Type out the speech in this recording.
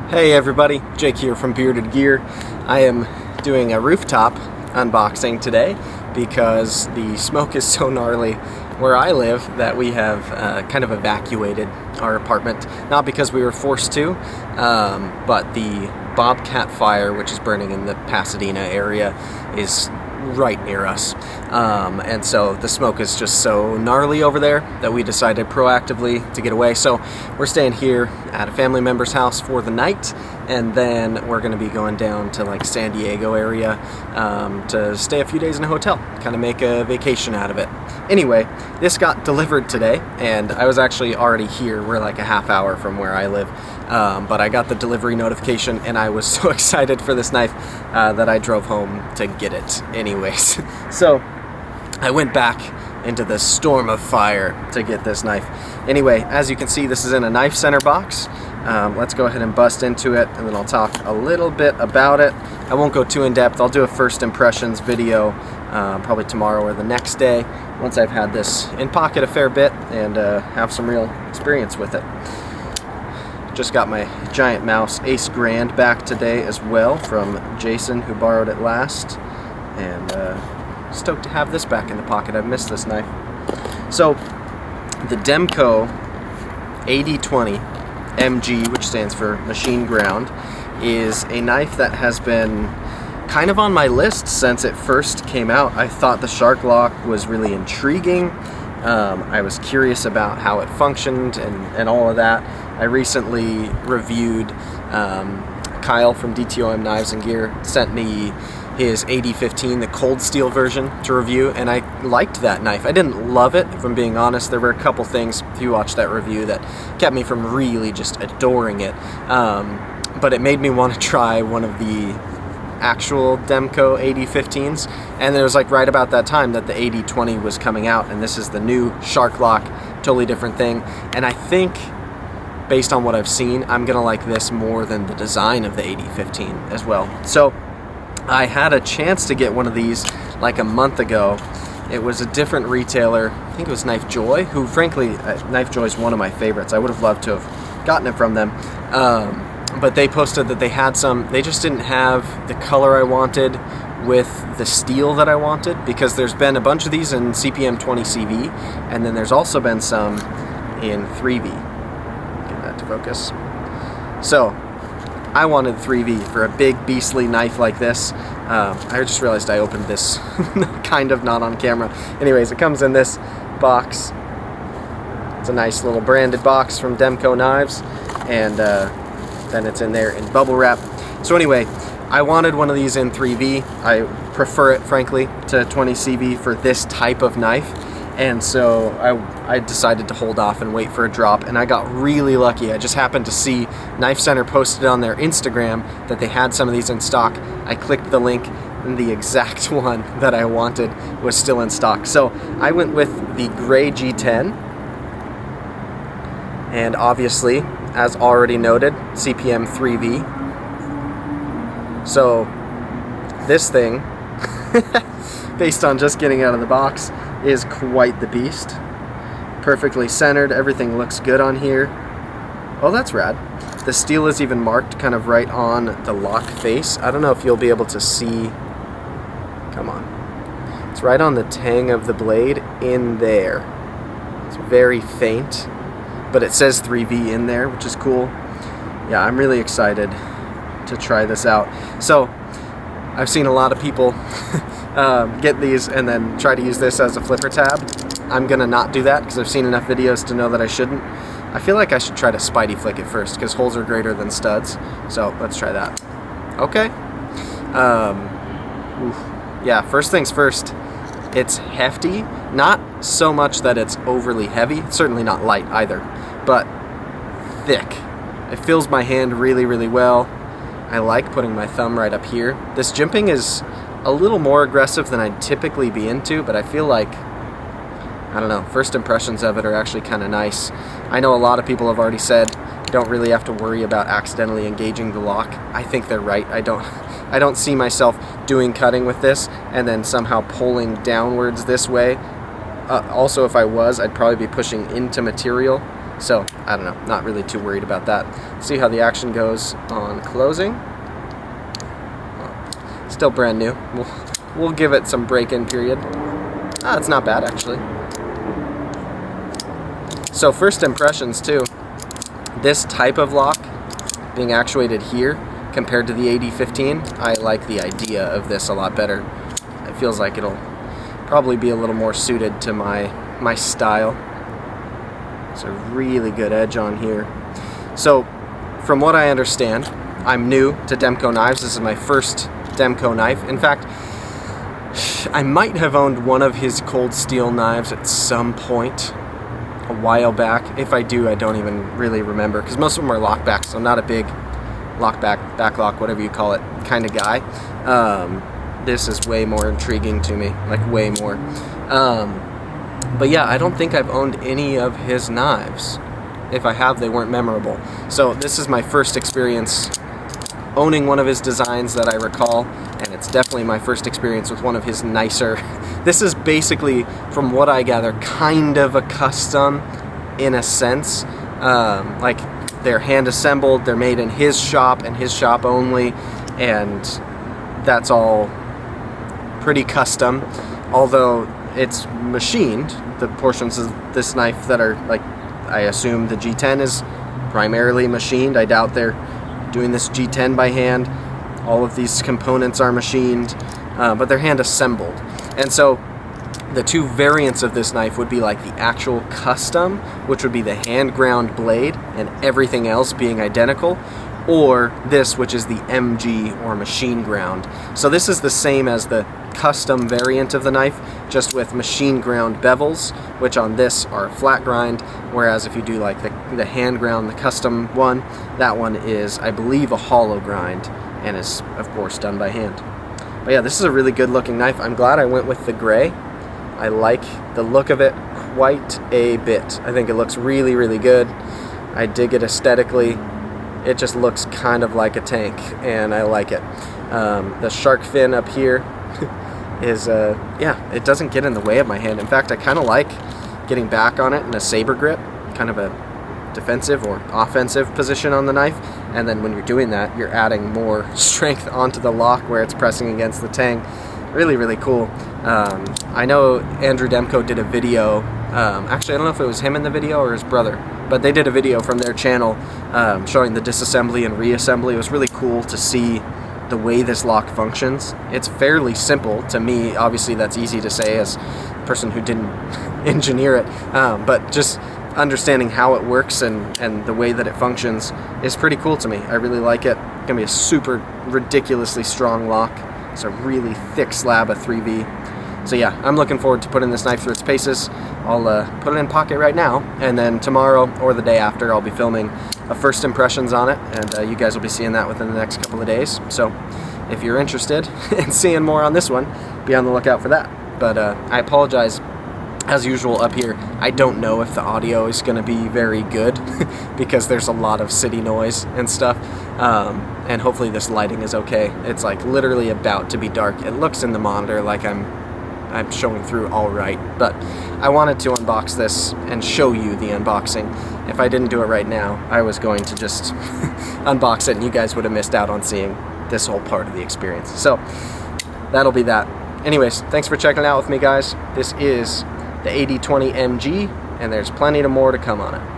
Hey everybody, Jake here from Bearded Gear. I am doing a rooftop unboxing today because the smoke is so gnarly where I live that we have kind of evacuated our apartment. Not because we were forced to, but the bobcat fire, which is burning in the Pasadena area, is right near us. And so the smoke is just so gnarly over there that we decided proactively to get away. So we're staying here at a family member's house for the night, and then we're going to be going down to like San Diego area to stay a few days in a hotel, kind of make a vacation out of it. Anyway, this got delivered today, and I was actually already here. We're like a half hour from where I live, but I got the delivery notification, and I was so excited for this knife that I drove home to get it anyways. So I went back into the storm of fire to get this knife. Anyway, as you can see, this is in a knife center box. Let's go ahead and bust into it, and then I'll talk a little bit about it. I won't go too in depth. I'll do a first impressions video probably tomorrow or the next day once I've had this in pocket a fair bit and have some real experience with it. Just got my Giant Mouse Ace Grand back today as well from Jason, who borrowed it last, and stoked to have this back in the pocket. I've missed this knife. So the Demko AD20 MG, which stands for machine ground, is a knife that has been kind of on my list since it first came out. I thought the shark lock was really intriguing. I was curious about how it functioned and all of that. I recently reviewed, Kyle from DTOM Knives and Gear sent me his AD20, the cold steel version, to review, and I liked that knife. I didn't love it, if I'm being honest. There were a couple things, if you watched that review, that kept me from really just adoring it. But it made me want to try one of the actual Demko AD15s, and it was like right about that time that the AD20 was coming out, and this is the new shark lock, totally different thing. And I think, based on what I've seen, I'm gonna like this more than the design of the AD15 as well. So I had a chance to get one of these like a month ago. It was a different retailer, I think it was Knife Joy, who frankly, Knife Joy is one of my favorites. I would have loved to have gotten it from them. But they posted that they had some, they just didn't have the color I wanted with the steel that I wanted, because there's been a bunch of these in CPM 20 CV, and then there's also been some in 3V. Get that to focus. So I wanted 3V for a big beastly knife like this. I just realized I opened this kind of not on camera. Anyways, it comes in this box. It's a nice little branded box from Demko Knives, and then it's in there in bubble wrap. So anyway, I wanted one of these in 3V. I prefer it, frankly, to 20 CV for this type of knife. And so I decided to hold off and wait for a drop, and I got really lucky. I just happened to see Knife Center posted on their Instagram that they had some of these in stock. I clicked the link, and the exact one that I wanted was still in stock. So I went with the gray G10, and obviously, as already noted, CPM 3V. So this thing, based on just getting out of the box, is quite the beast. Perfectly centered, everything looks good on here. Oh, that's rad. The steel is even marked kind of right on the lock face. I don't know if you'll be able to see. Come on. It's right on the tang of the blade in there. It's very faint, but it says 3V in there, which is cool. Yeah, I'm really excited to try this out. So I've seen a lot of people get these and then try to use this as a flipper tab. I'm gonna not do that because I've seen enough videos to know that I shouldn't. I feel like I should try to spidey flick it first because holes are greater than studs. So let's try that. Okay. Yeah, first things first, it's hefty. Not so much that it's overly heavy. It's certainly not light either, but thick. It fills my hand really, really well. I like putting my thumb right up here. This jimping is a little more aggressive than I'd typically be into, but I feel like, I don't know, first impressions of it are actually kind of nice. I know a lot of people have already said you don't really have to worry about accidentally engaging the lock. I think they're right. I don't see myself doing cutting with this and then somehow pulling downwards this way. Also, if I was, I'd probably be pushing into material So I don't know, not really too worried about that. See how the action goes on closing. Still brand new. We'll give it some break-in period. It's not bad actually. So first impressions too, this type of lock being actuated here compared to the AD15, I like the idea of this a lot better. It feels like it'll probably be a little more suited to my style. It's a really good edge on here. So from what I understand, I'm new to Demko knives. This is my first Demko knife. In fact, I might have owned one of his cold steel knives at some point a while back. If I do, I don't even really remember, because most of them are lockbacks, so I'm not a big lockback, backlock, whatever you call it, kind of guy. This is way more intriguing to me, like way more. But yeah, I don't think I've owned any of his knives. If I have, they weren't memorable. So this is my first experience owning one of his designs that I recall, and it's definitely my first experience with one of his nicer. This is basically, from what I gather, kind of a custom in a sense. Like, they're hand assembled, they're made in his shop and his shop only, and that's all pretty custom. Although it's machined, the portions of this knife that are, like, I assume the G10 is primarily machined. I doubt they're doing this G10 by hand. All of these components are machined, but they're hand assembled. And so the two variants of this knife would be like the actual custom, which would be the hand ground blade and everything else being identical, or this, which is the MG or machine ground. So this is the same as the custom variant of the knife, just with machine ground bevels, which on this are flat grind, whereas if you do like the hand ground, the custom one, that one is, I believe, a hollow grind, and is of course done by hand. But yeah, this is a really good looking knife. I'm glad I went with the gray. I like the look of it quite a bit. I think it looks really, really good. I dig it aesthetically. It just looks kind of like a tank, and I like it. The shark fin up here is, yeah, it doesn't get in the way of my hand. In fact, I kind of like getting back on it in a saber grip, kind of a defensive or offensive position on the knife, and then when you're doing that, you're adding more strength onto the lock where it's pressing against the tang. Really, really cool. I know Andrew Demko did a video, actually I don't know if it was him in the video or his brother, but they did a video from their channel showing the disassembly and reassembly. It was really cool to see the way this lock functions. It's fairly simple to me. Obviously that's easy to say as a person who didn't engineer it, but just understanding how it works and the way that it functions is pretty cool to me. I really like it. It's gonna be a super ridiculously strong lock. It's a really thick slab of 3V. So yeah, I'm looking forward to putting this knife through its paces. I'll put it in pocket right now, and then tomorrow or the day after I'll be filming a first impressions on it, and you guys will be seeing that within the next couple of days. So if you're interested in seeing more on this one, be on the lookout for that. But I apologize, as usual up here, I don't know if the audio is going to be very good because there's a lot of city noise and stuff, and hopefully this lighting is okay. It's like literally about to be dark. It looks in the monitor like I'm showing through all right, but I wanted to unbox this and show you the unboxing. If I didn't do it right now, I was going to just unbox it and you guys would have missed out on seeing this whole part of the experience. So that'll be that. Anyways, thanks for checking it out with me, guys. This is the AD20 MG, and there's plenty more to come on it.